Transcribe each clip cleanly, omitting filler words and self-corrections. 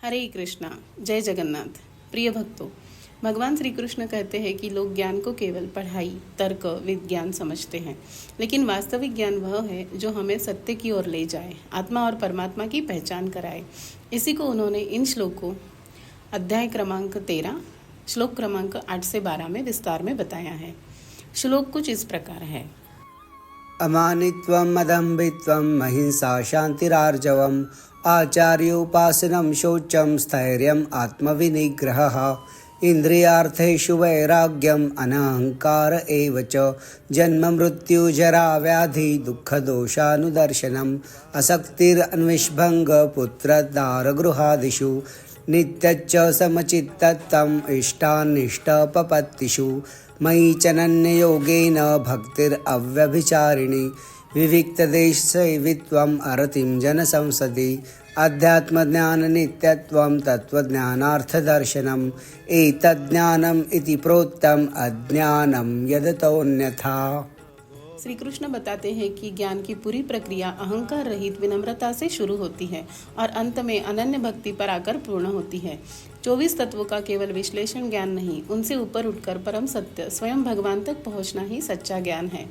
हरे कृष्णा, जय जगन्नाथ। प्रिय भक्तों, भगवान श्री कृष्ण कहते हैं कि लोग ज्ञान को केवल पढ़ाई, तर्क, विज्ञान समझते हैं, लेकिन वास्तविक ज्ञान वह है जो हमें सत्य की ओर ले जाए, आत्मा और परमात्मा की पहचान कराए। इसी को उन्होंने इन श्लोकों अध्याय क्रमांक 13 श्लोक क्रमांक 8 से 12 में विस्तार में बताया है। श्लोक कुछ इस प्रकार है। अमानित्वं मदम्बित्वं महिंसा शान्तिरार्जवम् आचार्योपासनं शौचं स्थैर्यम् आत्मविनिग्रहः इन्द्रियार्थेषु वैराग्यम् अनहङ्कार एव च जन्म मृत्यु जरा व्याधि दुःखदोषानुदर्शनम् असक्तिरन्विष्भङ्ग पुत्रदारगृहादिषु नित्यच्च समचित्तत्वम् इष्टानिष्टपपत्तिषु मयि चनन्ययोगेन भक्तिरव्यभिचारिणी विविक्तदेशसेवित्वम् अरतिं जनसंसदि अध्यात्मज्ञाननित्यत्वं तत्त्वज्ञानार्थदर्शनम् एतज्ज्ञानम् इति प्रोक्तम् अज्ञानं यदतोऽन्यथा। श्री कृष्ण बताते हैं कि ज्ञान की पूरी प्रक्रिया अहंकार रहित विनम्रता से शुरू होती है और अंत में अनन्य भक्ति पर आकर पूर्ण होती है। 24 तत्वों का केवल विश्लेषण ज्ञान नहीं, उनसे ऊपर उठकर परम सत्य स्वयं भगवान तक पहुंचना ही सच्चा ज्ञान है।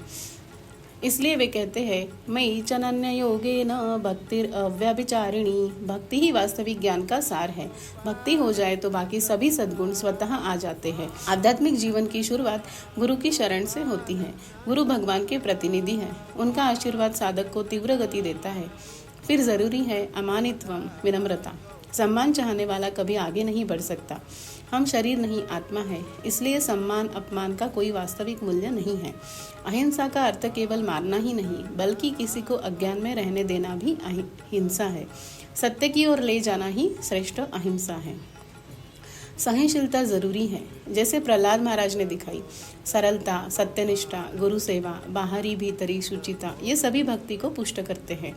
इसलिए वे कहते हैं, मयि चनन्य योगेन भक्तिर अव्यभिचारिणी। भक्ति ही वास्तविक ज्ञान का सार है। भक्ति हो जाए तो बाकी सभी सद्गुण स्वतः आ जाते हैं। आध्यात्मिक जीवन की शुरुआत गुरु की शरण से होती है। गुरु भगवान के प्रतिनिधि है, उनका आशीर्वाद साधक को तीव्र गति देता है। फिर जरूरी है अमानित्वम, विनम्रता। सम्मान चाहने वाला कभी आगे नहीं बढ़ सकता। हम शरीर नहीं, आत्मा है, इसलिए सम्मान अपमान का कोई वास्तविक मूल्य नहीं है। अहिंसा का अर्थ केवल मारना ही नहीं, बल्कि किसी को अज्ञान में रहने देना भी हिंसा है। सत्य की ओर ले जाना ही श्रेष्ठ अहिंसा है। सहनशीलता जरूरी है, जैसे प्रहलाद महाराज ने दिखाई। सरलता, सत्यनिष्ठा, गुरु सेवा, बाहरी भीतरी शुचिता, ये सभी भक्ति को पुष्ट करते हैं।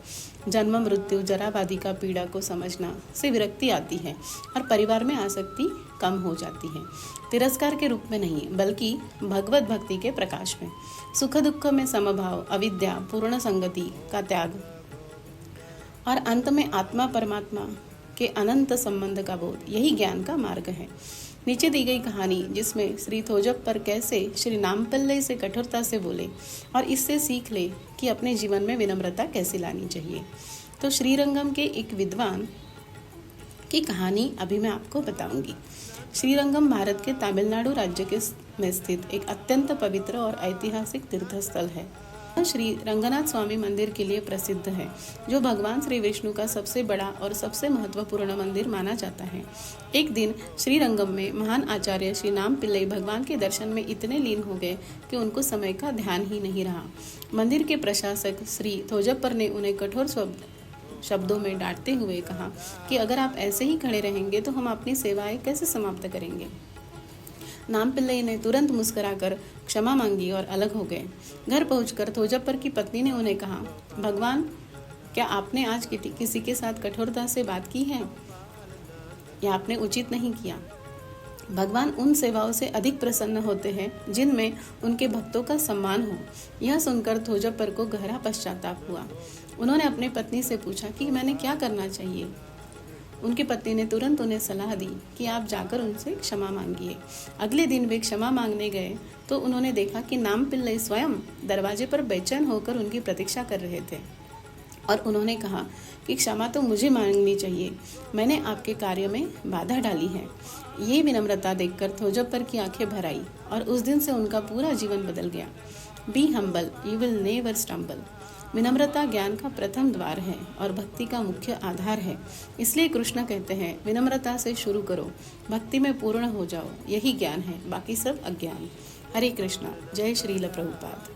जन्म मृत्यु जराबादी का पीड़ा को समझना से विरक्ति आती है और परिवार में आसक्ति कम हो जाती है। तिरस्कार के रूप में नहीं, बल्कि भगवत भक्ति के प्रकाश में। सुख दुख में समभाव, अविद्या, पूर्ण संगति का त्याग और अंत में आत्मा परमात्मा के अनंत संबंध का बोध, यही ज्ञान का मार्ग है। नीचे दी गई कहानी, जिसमें श्री थोजप्पर कैसे श्री नामपिल्लई से कठोरता से बोले और इससे सीख ले कि अपने जीवन में विनम्रता कैसे लानी चाहिए। तो श्रीरंगम के एक विद्वान की कहानी अभी मैं आपको बताऊंगी। श्रीरंगम भारत के तमिलनाडु राज्य में स्थित एक अत्यंत पवित्र और ऐतिहासिक तीर्थस्थल है। श्री रंगनाथ स्वामी मंदिर के लिए प्रसिद्ध है, जो भगवान श्री विष्णु का सबसे बड़ा और सबसे महत्वपूर्ण मंदिर माना जाता है। एक दिन श्रीरंगम में महान आचार्य श्री नामपिल्लई भगवान के दर्शन में इतने लीन हो गए कि उनको समय का ध्यान ही नहीं रहा। मंदिर के प्रशासक श्री थोजप्पर ने उन्हें कठोर शब्दों में डांटते हुए कहा कि अगर आप ऐसे ही खड़े रहेंगे तो हम अपनी सेवाएं कैसे समाप्त करेंगे। नामपिल्लई ने तुरंत मुस्कुराकर क्षमा मांगी और अलग हो गए। घर पहुंचकर थोजप्पर की पत्नी ने उन्हें कहा, भगवान, क्या आपने आज किसी के साथ कठोरता से बात की है? या आपने उचित नहीं किया। भगवान उन सेवाओं से अधिक प्रसन्न होते हैं जिनमें उनके भक्तों का सम्मान हो। यह सुनकर थोजप्पर को गहरा पश्चाताप हुआ। उन्होंने अपनी पत्नी से पूछा कि मैंने क्या करना चाहिए। उनकी पत्नी ने तुरंत उन्हें सलाह दी कि आप जाकर उनसे क्षमा मांगिए। अगले दिन वे क्षमा मांगने गए तो उन्होंने देखा कि नामपिल्लई स्वयं दरवाजे पर बेचैन होकर उनकी प्रतीक्षा कर रहे थे और उन्होंने कहा कि क्षमा तो मुझे मांगनी चाहिए, मैंने आपके कार्य में बाधा डाली है। ये विनम्रता देखकर थोजप्पर की आंखें भर आई और उस दिन से उनका पूरा जीवन बदल गया। Be humble, you will never stumble. विनम्रता ज्ञान का प्रथम द्वार है और भक्ति का मुख्य आधार है। इसलिए कृष्ण कहते हैं, विनम्रता से शुरू करो, भक्ति में पूर्ण हो जाओ, यही ज्ञान है, बाकी सब अज्ञान। हरे कृष्णा, जय श्रील प्रभुपाद।